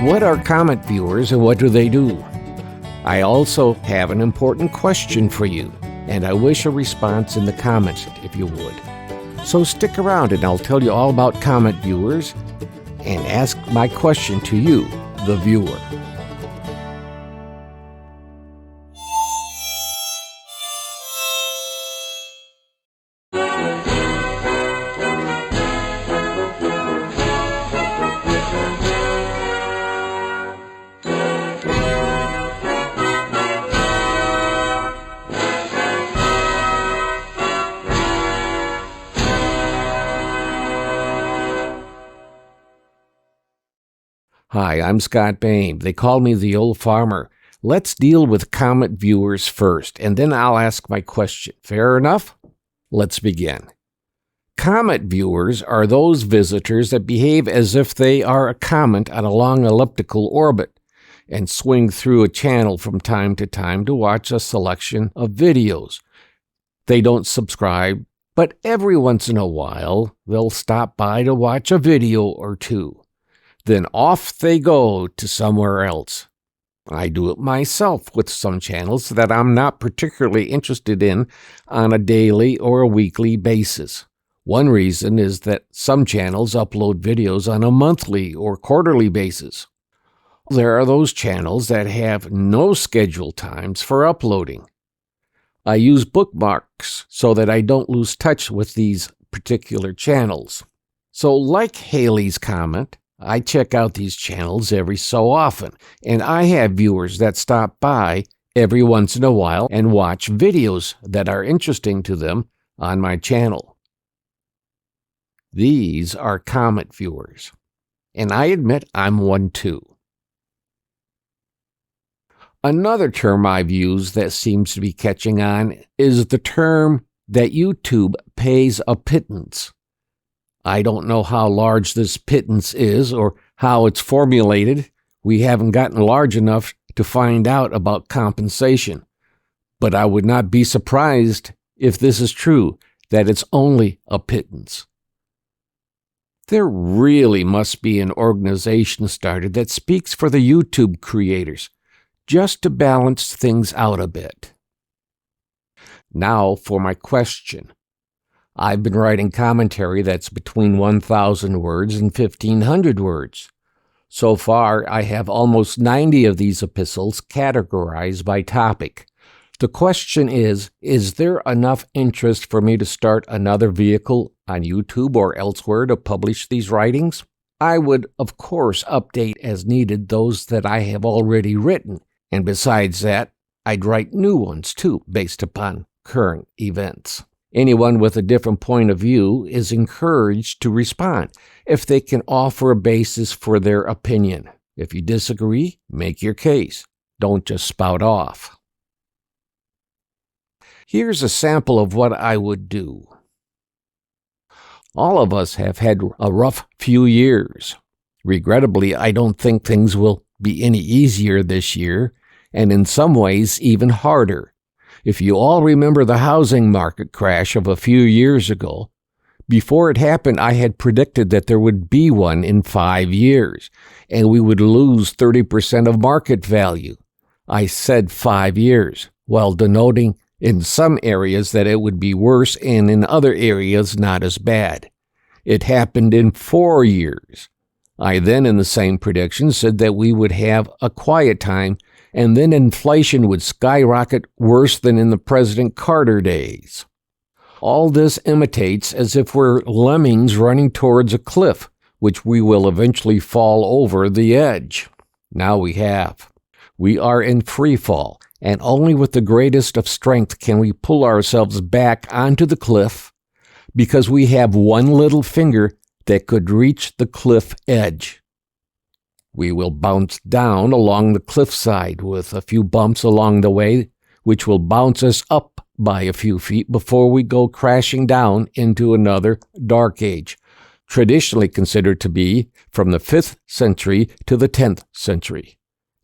What are Comet viewers and what do they do? I also have an important question for you, and I wish a response in the comments if you would. So stick around and I'll tell you all about Comet viewers and ask my question to you, the viewer. Hi, I'm Scott Bain. They call me the old farmer. Let's deal with Comet viewers first, and then I'll ask my question. Fair enough? Let's begin. Comet viewers are those visitors that behave as if they are a comet on a long elliptical orbit and swing through a channel from time to time to watch a selection of videos. They don't subscribe, but every once in a while, they'll stop by to watch a video or two. Then off they go to somewhere else. I do it myself with some channels that I'm not particularly interested in on a daily or a weekly basis. One reason is that some channels upload videos on a monthly or quarterly basis. There are those channels that have no scheduled times for uploading. I use bookmarks so that I don't lose touch with these particular channels. So like Halley's Comet, I check out these channels every so often, and I have viewers that stop by every once in a while and watch videos that are interesting to them on my channel. These are Comet viewers, and I admit I'm one too. Another term I've used that seems to be catching on is the term that YouTube pays a pittance. I don't know how large this pittance is or how it's formulated. We haven't gotten large enough to find out about compensation. But I would not be surprised if this is true, that it's only a pittance. There really must be an organization started that speaks for the YouTube creators, just to balance things out a bit. Now for my question. I've been writing commentary that's between 1,000 words and 1,500 words. So far, I have almost 90 of these epistles categorized by topic. The question is there enough interest for me to start another vehicle on YouTube or elsewhere to publish these writings? I would, of course, update as needed those that I have already written, and besides that, I'd write new ones too, based upon current events. Anyone with a different point of view is encouraged to respond if they can offer a basis for their opinion. If you disagree, make your case. Don't just spout off. Here's a sample of what I would do. All of us have had a rough few years. Regrettably, I don't think things will be any easier this year, and in some ways even harder. If you all remember the housing market crash of a few years ago, before it happened, I had predicted that there would be one in 5 years, and we would lose 30% of market value. I said 5 years, while denoting in some areas that it would be worse and in other areas not as bad. It happened in 4 years. I then, in the same prediction, said that we would have a quiet time and then inflation would skyrocket worse than in the President Carter days. All this imitates as if we're lemmings running towards a cliff, which we will eventually fall over the edge. Now we have. We are in free fall, and only with the greatest of strength can we pull ourselves back onto the cliff, because we have one little finger that could reach the cliff edge. We will bounce down along the cliffside with a few bumps along the way, which will bounce us up by a few feet before we go crashing down into another dark age, traditionally considered to be from the 5th century to the 10th century.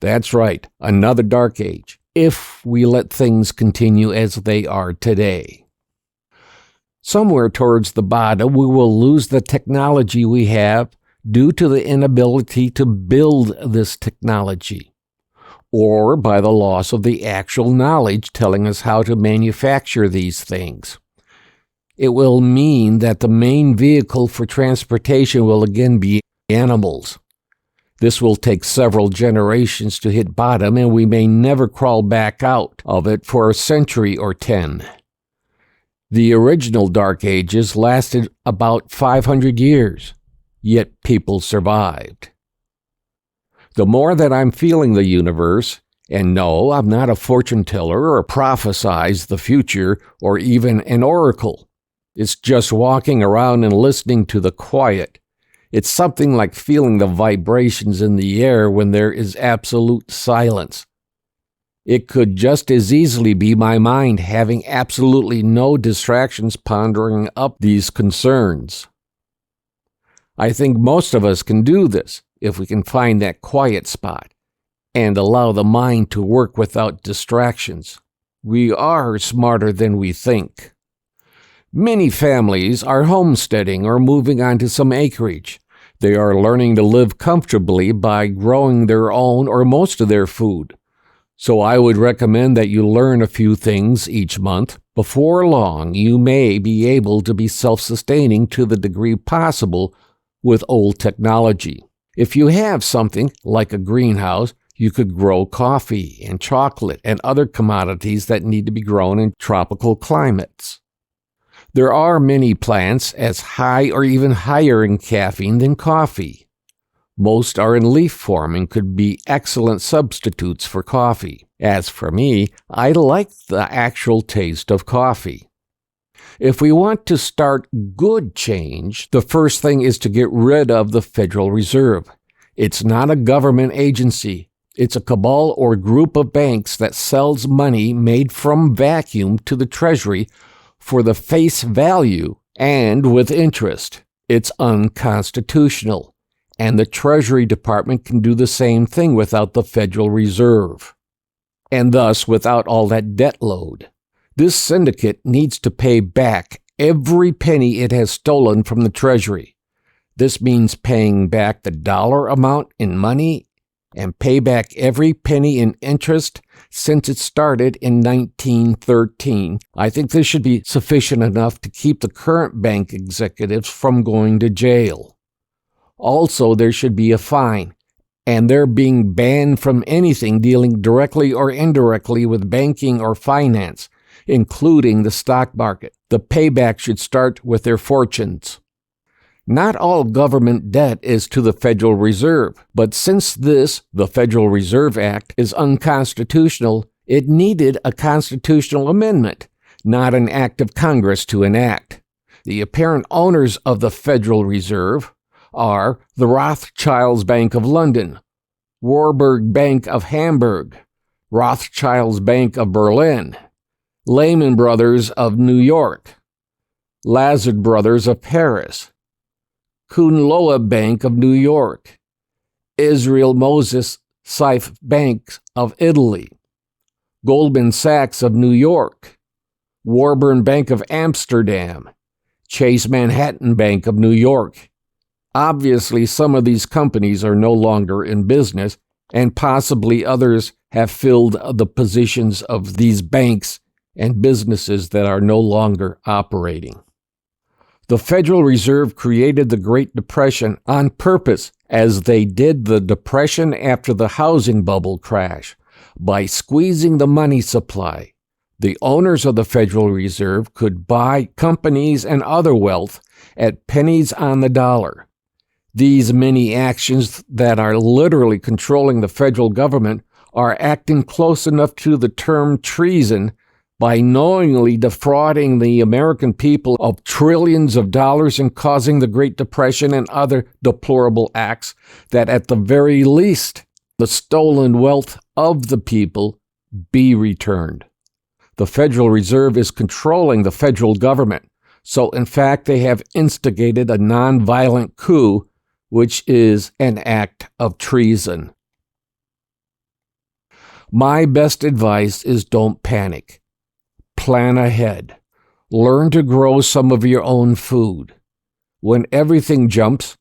That's right, another dark age, if we let things continue as they are today. Somewhere towards the bottom, we will lose the technology we have due to the inability to build this technology, or by the loss of the actual knowledge telling us how to manufacture these things. It will mean that the main vehicle for transportation will again be animals. This will take several generations to hit bottom, and we may never crawl back out of it for a century or 10. The original Dark Ages lasted about 500 years, yet people survived. The more that I'm feeling the universe, and no, I'm not a fortune teller or prophesize the future or even an oracle. It's just walking around and listening to the quiet. It's something like feeling the vibrations in the air when there is absolute silence. It could just as easily be my mind having absolutely no distractions pondering up these concerns. I think most of us can do this if we can find that quiet spot and allow the mind to work without distractions. We are smarter than we think. Many families are homesteading or moving onto some acreage. They are learning to live comfortably by growing their own or most of their food. So I would recommend that you learn a few things each month. Before long, you may be able to be self-sustaining to the degree possible with old technology. If you have something like a greenhouse, you could grow coffee and chocolate and other commodities that need to be grown in tropical climates. There are many plants as high or even higher in caffeine than coffee. Most are in leaf form and could be excellent substitutes for coffee. As for me, I like the actual taste of coffee. If we want to start good change, the first thing is to get rid of the Federal Reserve. It's not a government agency. It's a cabal or group of banks that sells money made from vacuum to the Treasury for the face value and with interest. It's unconstitutional, and the Treasury Department can do the same thing without the Federal Reserve, and thus without all that debt load. This syndicate needs to pay back every penny it has stolen from the Treasury. This means paying back the dollar amount in money and pay back every penny in interest since it started in 1913. I think this should be sufficient enough to keep the current bank executives from going to jail. Also, there should be a fine, and they're being banned from anything dealing directly or indirectly with banking or finance, including the stock market. The payback should start with their fortunes. Not all government debt is to the Federal Reserve, but since the Federal Reserve Act, is unconstitutional, it needed a constitutional amendment, not an act of Congress to enact. The apparent owners of the Federal Reserve are the Rothschilds Bank of London, Warburg Bank of Hamburg, Rothschilds Bank of Berlin, Lehman Brothers of New York, Lazard Brothers of Paris, Kuhn Loeb Bank of New York, Israel Moses Seif Bank of Italy, Goldman Sachs of New York, Warburg Bank of Amsterdam, Chase Manhattan Bank of New York. Obviously, some of these companies are no longer in business, and possibly others have filled the positions of these banks and businesses that are no longer operating. The Federal Reserve created the Great Depression on purpose, as they did the Depression after the housing bubble crash, by squeezing the money supply. The owners of the Federal Reserve could buy companies and other wealth at pennies on the dollar. These many actions that are literally controlling the federal government are acting close enough to the term treason by knowingly defrauding the American people of trillions of dollars and causing the Great Depression and other deplorable acts, that at the very least, the stolen wealth of the people be returned. The Federal Reserve is controlling the federal government, so in fact they have instigated a nonviolent coup, which is an act of treason. My best advice is don't panic. Plan ahead. Learn to grow some of your own food. When everything jumps,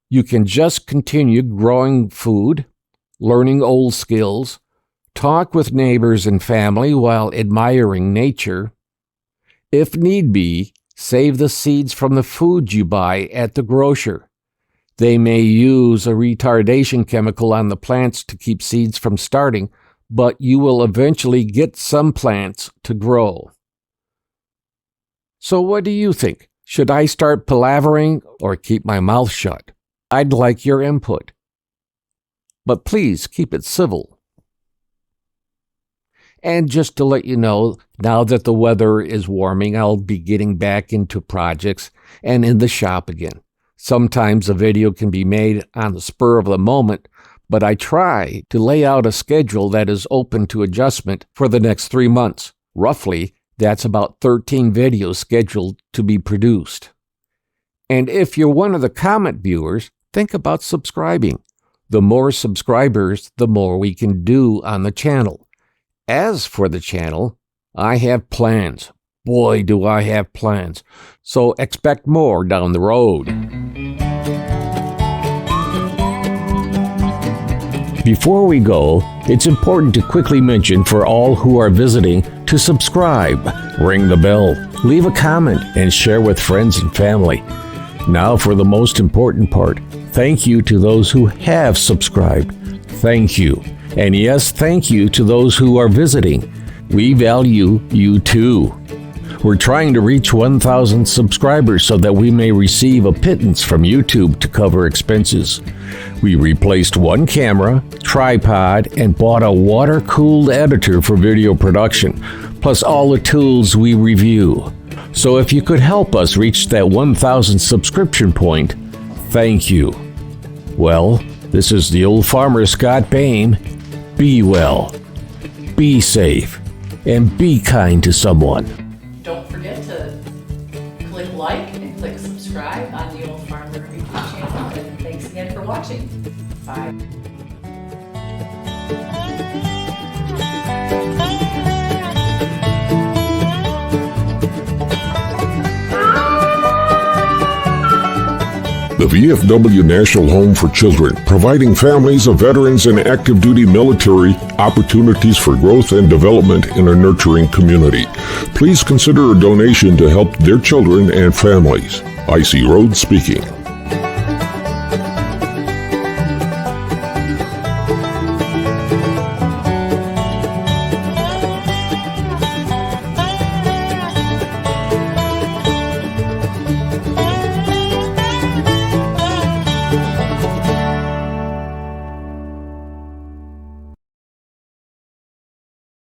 You can just continue growing food, learning old skills, talk with neighbors and family while admiring nature. If need be, save the seeds from the food you buy at the grocer. They may use a retardation chemical on the plants to keep seeds from starting, but you will eventually get some plants to grow. So what do you think? Should I start palavering or keep my mouth shut? I'd like your input. But please keep it civil. And just to let you know, now that the weather is warming, I'll be getting back into projects and in the shop again. Sometimes a video can be made on the spur of the moment, but I try to lay out a schedule that is open to adjustment for the next 3 months. Roughly, that's about 13 videos scheduled to be produced. And if you're one of the Comet viewers, think about subscribing. The more subscribers, the more we can do on the channel. As for the channel, I have plans. Boy, do I have plans. So expect more down the road. Before we go, it's important to quickly mention for all who are visiting to subscribe, ring the bell, leave a comment, and share with friends and family. Now for the most important part. Thank you to those who have subscribed. Thank you. And yes, thank you to those who are visiting. We value you too. We're trying to reach 1,000 subscribers so that we may receive a pittance from YouTube to cover expenses. We replaced one camera, tripod, and bought a water-cooled editor for video production, plus all the tools we review. So if you could help us reach that 1,000 subscription point, thank you. Well, this is the old farmer Scott Bain. Be well, be safe, and be kind to someone. Don't forget to click like and click subscribe on the Old Farmer YouTube channel. And thanks again for watching. Bye. The VFW National Home for Children, providing families of veterans and active duty military opportunities for growth and development in a nurturing community. Please consider a donation to help their children and families. I.C. Rhodes speaking.